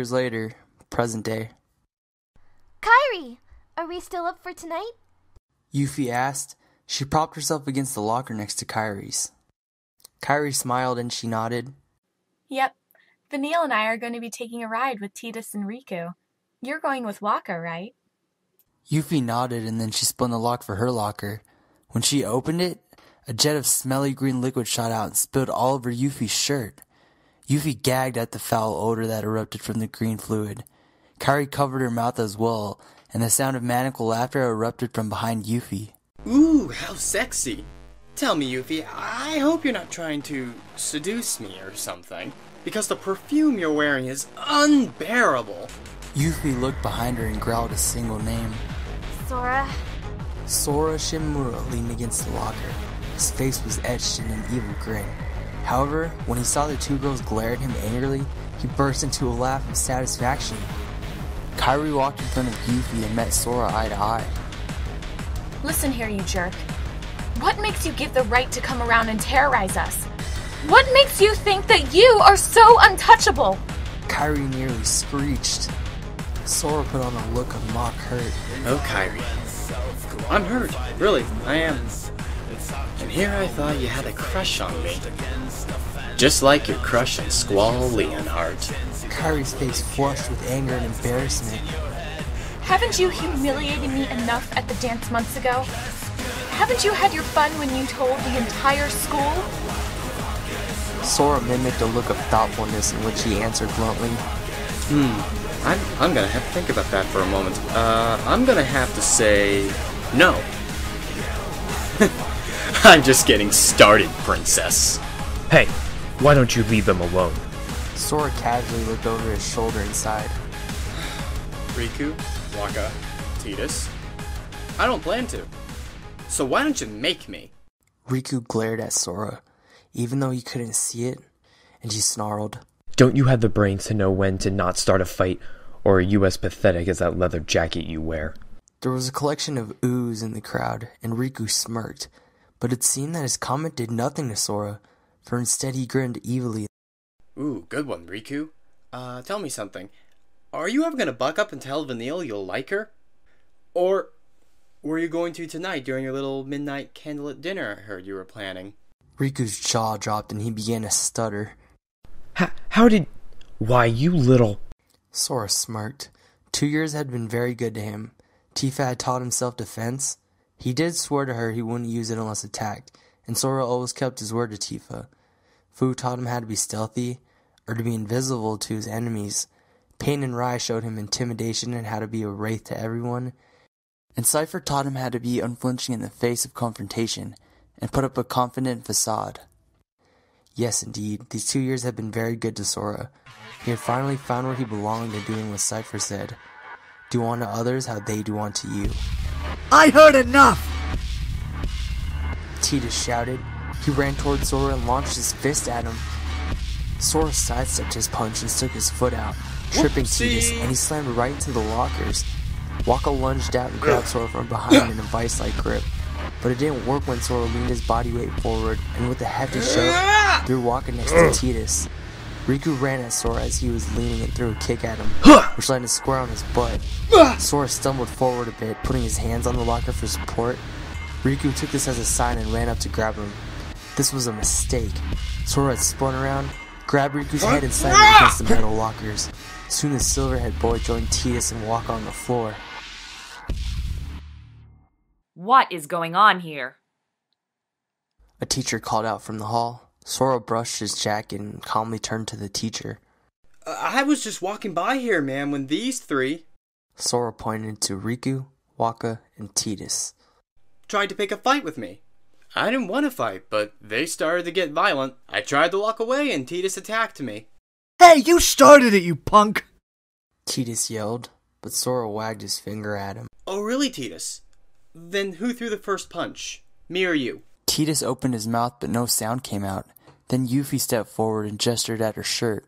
years later, present day. Kairi, are we still up for tonight? Yuffie asked. She propped herself against the locker next to Kairi's. Kairi smiled and she nodded. Yep. Vanille and I are going to be taking a ride with Tidus and Riku. You're going with Wakka, right? Yuffie nodded and then she spun the lock for her locker. When she opened it, a jet of smelly green liquid shot out and spilled all over Yuffie's shirt. Yuffie gagged at the foul odor that erupted from the green fluid. Kairi covered her mouth as well, and the sound of maniacal laughter erupted from behind Yuffie. Ooh, how sexy. Tell me, Yuffie, I hope you're not trying to seduce me or something, because the perfume you're wearing is unbearable. Yuffie looked behind her and growled a single name. Sora. Sora Shimomura leaned against the locker. His face was etched in an evil grin. However, when he saw the two girls glare at him angrily, he burst into a laugh of satisfaction. Kairi walked in front of Yuffie and met Sora eye to eye. Listen here, you jerk. What makes you give the right to come around and terrorize us? What makes you think that you are so untouchable? Kairi nearly screeched. Sora put on a look of mock hurt. Oh, Kairi. I'm hurt. Really, I am. And here I thought you had a crush on me. Just like your crush on Squall Leonhardt. Kairi's face flushed with anger and embarrassment. Haven't you humiliated me enough at the dance months ago? Haven't you had your fun when you told the entire school? Sora mimicked a look of thoughtfulness in which he answered bluntly. I'm gonna have to think about that for a moment. I'm gonna have to say no. I'm just getting started, princess. Hey, why don't you leave them alone? Sora casually looked over his shoulder and sighed. Riku, Wakka, Tidus. I don't plan to. So why don't you make me? Riku glared at Sora, even though he couldn't see it, and she snarled. Don't you have the brains to know when to not start a fight, or are you as pathetic as that leather jacket you wear? There was a collection of oohs in the crowd, and Riku smirked, but it seemed that his comment did nothing to Sora, for instead he grinned evilly. Ooh, good one, Riku. Tell me something. Are you ever gonna buck up and tell Vanille you'll like her? Or were you going to tonight during your little midnight candlelit dinner I heard you were planning? Riku's jaw dropped and he began to stutter. Why, you little... Sora smirked. 2 years had been very good to him. Tifa had taught him self-defense. He did swear to her he wouldn't use it unless attacked, and Sora always kept his word to Tifa. Fu taught him how to be stealthy, or to be invisible to his enemies. Pain and Rai showed him intimidation and how to be a wraith to everyone. And Cypher taught him how to be unflinching in the face of confrontation, and put up a confident facade. Yes, indeed, these 2 years had been very good to Sora. He had finally found where he belonged in doing what Cypher said. Do unto others how they do unto you. I heard enough! Tidus shouted. He ran toward Sora and launched his fist at him. Sora sidestepped his punch and stuck his foot out, tripping Tidus, and he slammed right into the lockers. Wakka lunged out and grabbed Sora from behind in a vice-like grip. But it didn't work when Sora leaned his body weight forward and with a hefty shove, threw Wakka next to Tidus. Riku ran at Sora as he was leaning and threw a kick at him, which landed square on his butt. Sora stumbled forward a bit, putting his hands on the locker for support. Riku took this as a sign and ran up to grab him. This was a mistake. Sora had spun around, grabbed Riku's head and slammed it against the metal lockers. Soon the silver-haired boy joined Tidus and Wakka on the floor. What is going on here? A teacher called out from the hall. Sora brushed his jacket and calmly turned to the teacher. I was just walking by here, man, when these three... Sora pointed to Riku, Wakka, and Tidus. Tried to pick a fight with me. I didn't want to fight, but they started to get violent. I tried to walk away and Tidus attacked me. Hey, you started it, you punk! Tidus yelled, but Sora wagged his finger at him. Oh, really, Tidus? Then who threw the first punch? Me or you? Tidus opened his mouth, but no sound came out. Then Yuffie stepped forward and gestured at her shirt.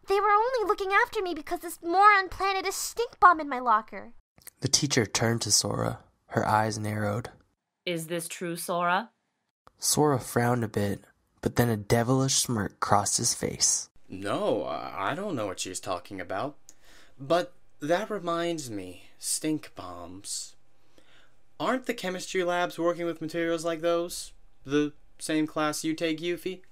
They were only looking after me because this moron planted a stink bomb in my locker. The teacher turned to Sora. Her eyes narrowed. Is this true, Sora? Sora frowned a bit, but then a devilish smirk crossed his face. No, I don't know what she's talking about. But that reminds me, stink bombs. Aren't the chemistry labs working with materials like those? The same class you take, Yuffie?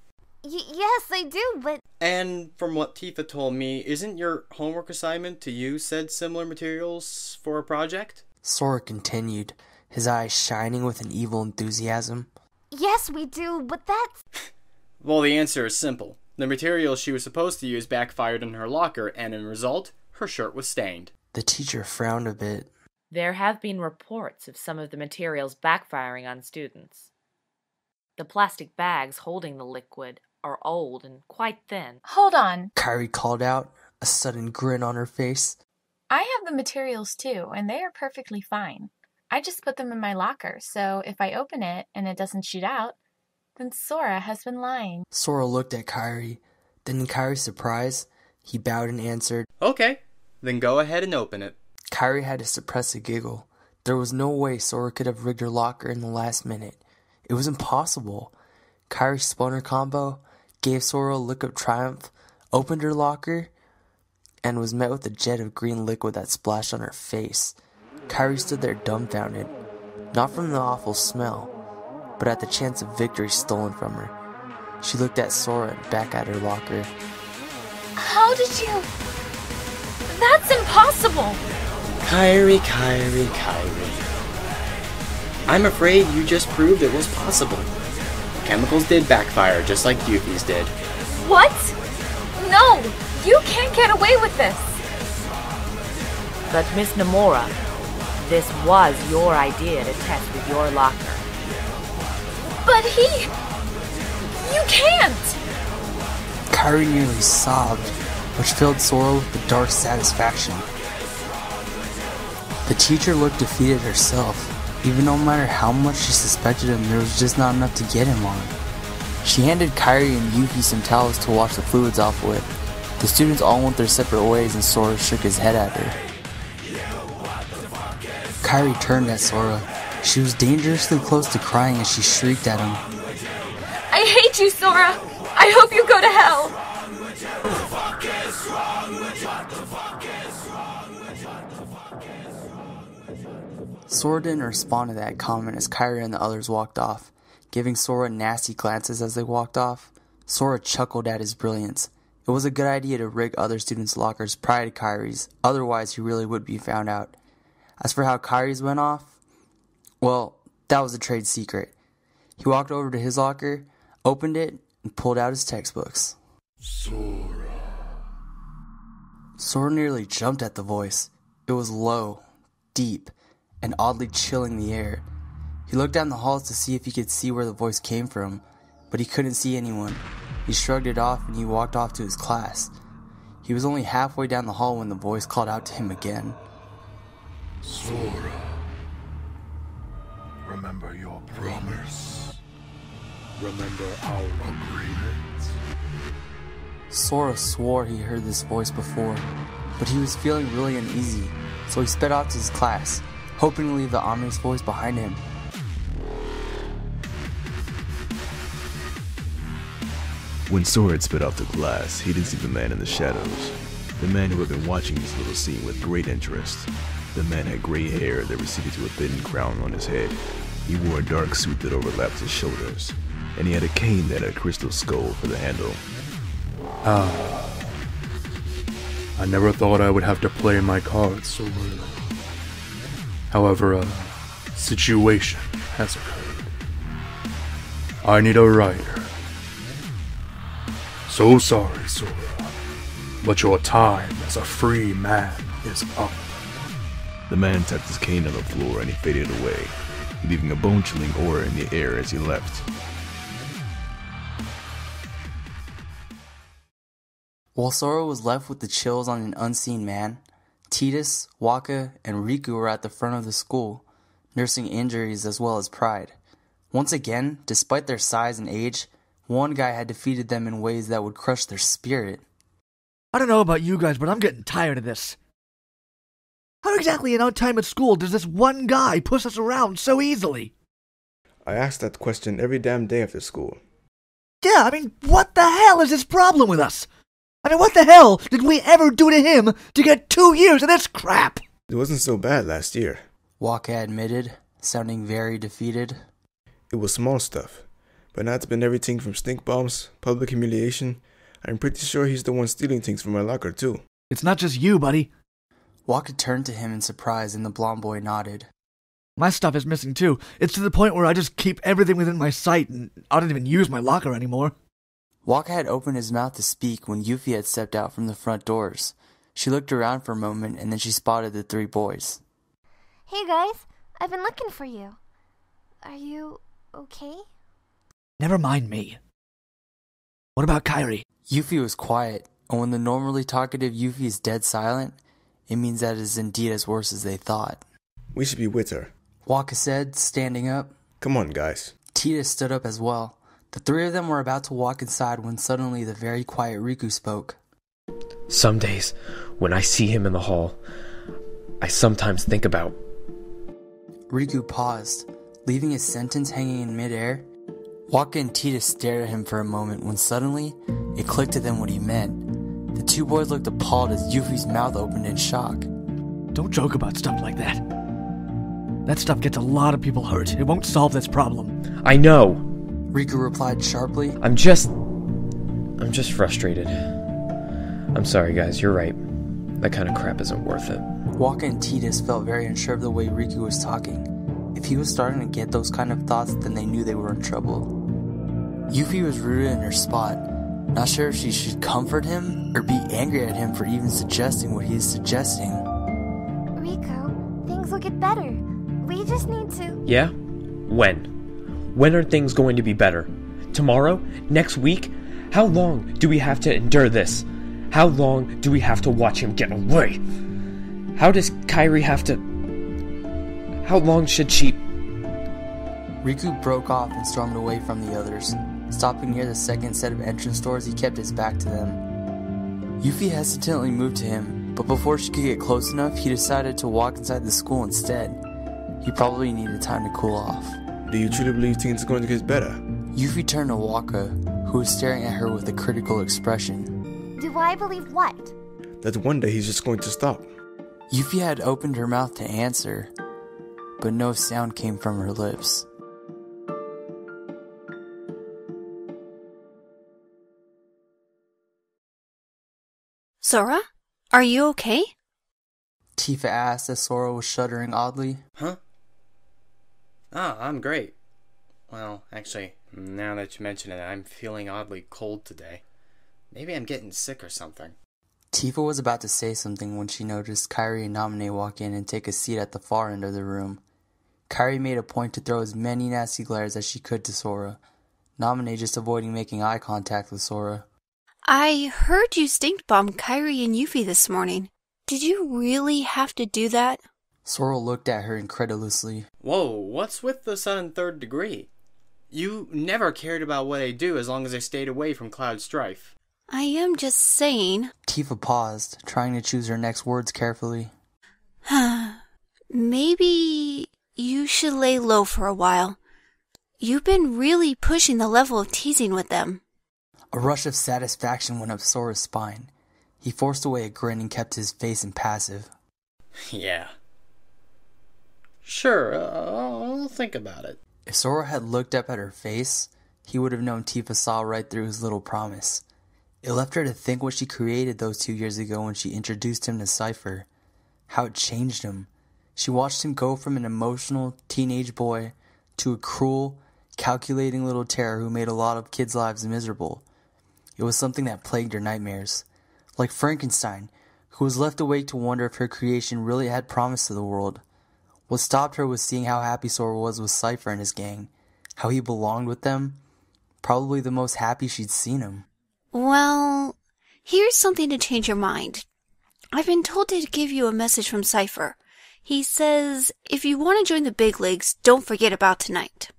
Yes, I do, but... And from what Tifa told me, isn't your homework assignment to use said similar materials for a project? Sora continued, his eyes shining with an evil enthusiasm. Yes, we do, but that's... Well, the answer is simple. The materials she was supposed to use backfired in her locker, and in result, her shirt was stained. The teacher frowned a bit. There have been reports of some of the materials backfiring on students. The plastic bags holding the liquid are old and quite thin. Hold on. Kairi called out, a sudden grin on her face. I have the materials too, and they are perfectly fine. I just put them in my locker, so if I open it and it doesn't shoot out, then Sora has been lying. Sora looked at Kairi. Then in Kairi's surprise, he bowed and answered, Okay, then go ahead and open it. Kairi had to suppress a giggle. There was no way Sora could have rigged her locker in the last minute. It was impossible. Kairi spun her combo, gave Sora a look of triumph, opened her locker, and was met with a jet of green liquid that splashed on her face. Kairi stood there dumbfounded, not from the awful smell, but at the chance of victory stolen from her. She looked at Sora and back at her locker. How did you... That's impossible! Kairi. I'm afraid you just proved it was possible. Chemicals did backfire, just like Yuffie's did. What? No! You can't get away with this! But Miss Nomura, this was your idea to test with your locker. But he... You can't! Kairi nearly sobbed, which filled Sora with a dark satisfaction. The teacher looked defeated herself. Even no matter how much she suspected him, there was just not enough to get him on. She handed Kairi and Yuffie some towels to wash the fluids off with. The students all went their separate ways and Sora shook his head at her. Kairi turned at Sora. She was dangerously close to crying as she shrieked at him. I hate you, Sora! I hope you go to hell! Sora didn't respond to that comment as Kairi and the others walked off, giving Sora nasty glances as they walked off. Sora chuckled at his brilliance. It was a good idea to rig other students' lockers prior to Kairi's, otherwise he really would be found out. As for how Kairi's went off, well, that was a trade secret. He walked over to his locker, opened it, and pulled out his textbooks. Sora nearly jumped at the voice. It was low, deep, and oddly chilling the air. He looked down the halls to see if he could see where the voice came from, but he couldn't see anyone. He shrugged it off and he walked off to his class. He was only halfway down the hall when the voice called out to him again. Sora, remember your promise. Remember our agreement. Sora swore he heard this voice before, but he was feeling really uneasy, so he sped off to his class, hoping to leave the ominous voice behind him. When Sora had sped off to class, he didn't see the man in the shadows. The man who had been watching this little scene with great interest. The man had gray hair that receded to a thin crown on his head. He wore a dark suit that overlapped his shoulders, and he had a cane that had a crystal skull for the handle. I never thought I would have to play my cards so early. However, a situation has occurred. I need a writer. So sorry, Sora, but your time as a free man is up. The man tapped his cane on the floor and he faded away, leaving a bone-chilling aura in the air as he left. While Sora was left with the chills on an unseen man, Tidus, Wakka, and Riku were at the front of the school, nursing injuries as well as pride. Once again, despite their size and age, one guy had defeated them in ways that would crush their spirit. I don't know about you guys, but I'm getting tired of this. How exactly in our time at school does this one guy push us around so easily? I ask that question every damn day after school. Yeah, I mean, what the hell is his problem with us? I mean, what the hell did we ever do to him to get 2 years of this crap? It wasn't so bad last year. Wakka admitted, sounding very defeated. It was small stuff, but now it's been everything from stink bombs, public humiliation. I'm pretty sure he's the one stealing things from my locker too. It's not just you, buddy. Wakka turned to him in surprise and the blonde boy nodded. My stuff is missing too. It's to the point where I just keep everything within my sight and I don't even use my locker anymore. Wakka had opened his mouth to speak when Yuffie had stepped out from the front doors. She looked around for a moment and then she spotted the 3 boys. Hey guys, I've been looking for you. Are you okay? Never mind me. What about Kairi? Yuffie was quiet, and when the normally talkative Yuffie is dead silent, it means that it is indeed as worse as they thought. We should be with her. Wakka said, standing up. Come on, guys. Tidus stood up as well. The 3 of them were about to walk inside when suddenly the very quiet Riku spoke. Some days, when I see him in the hall, I sometimes think about... Riku paused, leaving his sentence hanging in midair. Wakka and Tidus stared at him for a moment when suddenly, it clicked to them what he meant. The 2 boys looked appalled as Yuffie's mouth opened in shock. Don't joke about stuff like that. That stuff gets a lot of people hurt. It won't solve this problem. I know! Riku replied sharply. I'm just frustrated. I'm sorry, guys, you're right. That kind of crap isn't worth it. Wakka and Tidus felt very unsure of the way Riku was talking. If he was starting to get those kind of thoughts, then they knew they were in trouble. Yuffie was rooted in her spot, not sure if she should comfort him or be angry at him for even suggesting what he is suggesting. Riku, things will get better. We just need to... Yeah? When? When are things going to be better? Tomorrow? Next week? How long do we have to endure this? How long do we have to watch him get away? How does Kairi have to... How long should she... Riku broke off and stormed away from the others. Stopping near the second set of entrance doors, he kept his back to them. Yuffie hesitantly moved to him, but before she could get close enough, he decided to walk inside the school instead. He probably needed time to cool off. Do you truly believe things are going to get better? Yuffie turned to Wakka, who was staring at her with a critical expression. Do I believe what? That one day he's just going to stop. Yuffie had opened her mouth to answer, but no sound came from her lips. Sora, are you okay? Tifa asked as Sora was shuddering oddly. Huh? Ah, I'm great. Well, actually, now that you mention it, I'm feeling oddly cold today. Maybe I'm getting sick or something. Tifa was about to say something when she noticed Kairi and Naminé walk in and take a seat at the far end of the room. Kairi made a point to throw as many nasty glares as she could to Sora, Naminé just avoiding making eye contact with Sora. I heard you stink bomb Kairi and Yuffie this morning. Did you really have to do that? Sora looked at her incredulously. Whoa, what's with the sudden 3rd degree? You never cared about what I do as long as I stayed away from Cloud Strife. I am just saying... Tifa paused, trying to choose her next words carefully. Maybe you should lay low for a while. You've been really pushing the level of teasing with them. A rush of satisfaction went up Sora's spine. He forced away a grin and kept his face impassive. Yeah. Sure, I'll think about it. If Sora had looked up at her face, he would have known Tifa saw right through his little promise. It left her to think what she created those 2 years ago when she introduced him to Cypher. How it changed him. She watched him go from an emotional teenage boy to a cruel, calculating little terror who made a lot of kids' lives miserable. It was something that plagued her nightmares. Like Frankenstein, who was left awake to wonder if her creation really had promise to the world. What stopped her was seeing how happy Sora was with Cypher and his gang, how he belonged with them, probably the most happy she'd seen him. Well, here's something to change your mind. I've been told to give you a message from Cypher. He says, if you want to join the big leagues, don't forget about tonight.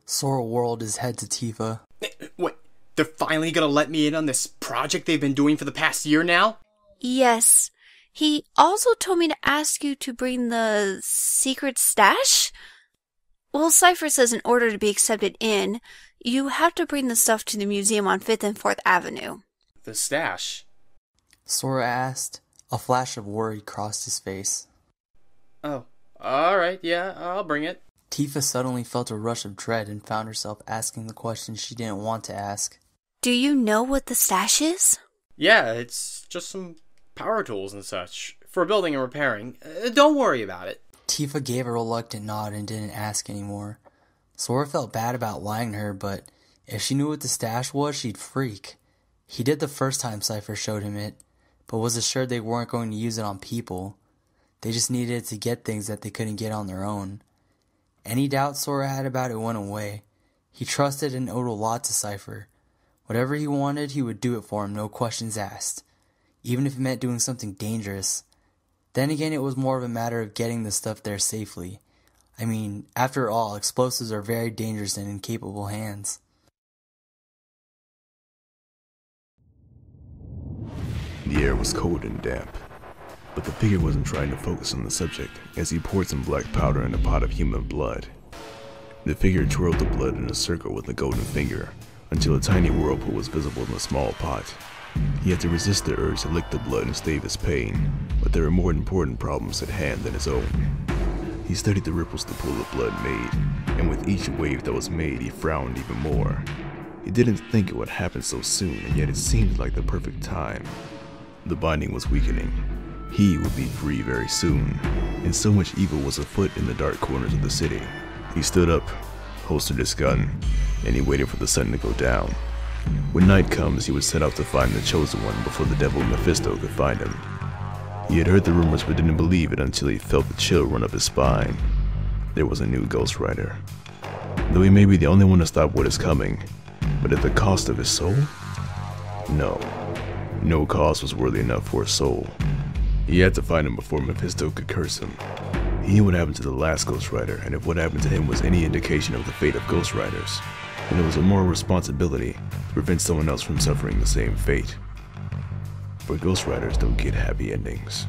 Sora whirled his head to Tifa. Wait, they're finally gonna let me in on this project they've been doing for the past year now? Yes. He also told me to ask you to bring the secret stash? Well, Cypher says in order to be accepted in, you have to bring the stuff to the museum on 5th and 4th Avenue. The stash? Sora asked. A flash of worry crossed his face. Oh, alright, yeah, I'll bring it. Tifa suddenly felt a rush of dread and found herself asking the question she didn't want to ask. Do you know what the stash is? Yeah, it's just some power tools and such. For building and repairing. Don't worry about it. Tifa gave a reluctant nod and didn't ask anymore. Sora felt bad about lying to her, but if she knew what the stash was, she'd freak. He did the first time Cypher showed him it, but was assured they weren't going to use it on people. They just needed it to get things that they couldn't get on their own. Any doubt Sora had about it went away. He trusted and owed a lot to Cypher. Whatever he wanted, he would do it for him, no questions asked. Even if it meant doing something dangerous. Then again, it was more of a matter of getting the stuff there safely. I mean, after all, explosives are very dangerous and in capable hands. The air was cold and damp, but the figure wasn't trying to focus on the subject as he poured some black powder in a pot of human blood. The figure twirled the blood in a circle with a golden finger until a tiny whirlpool was visible in the small pot. He had to resist the urge to lick the blood and stave his pain, but there were more important problems at hand than his own. He studied the ripples the pool of blood made, and with each wave that was made he frowned even more. He didn't think it would happen so soon, and yet it seemed like the perfect time. The binding was weakening. He would be free very soon, and so much evil was afoot in the dark corners of the city. He stood up, holstered his gun, and he waited for the sun to go down. When night comes, he would set out to find the Chosen One before the devil Mephisto could find him. He had heard the rumors but didn't believe it until he felt the chill run up his spine. There was a new Ghost Rider. Though he may be the only one to stop what is coming, but at the cost of his soul? No. No cost was worthy enough for a soul. He had to find him before Mephisto could curse him. He knew what happened to the last Ghost Rider, and if what happened to him was any indication of the fate of Ghost Riders, then it was a moral responsibility to prevent someone else from suffering the same fate. For Ghost Riders don't get happy endings.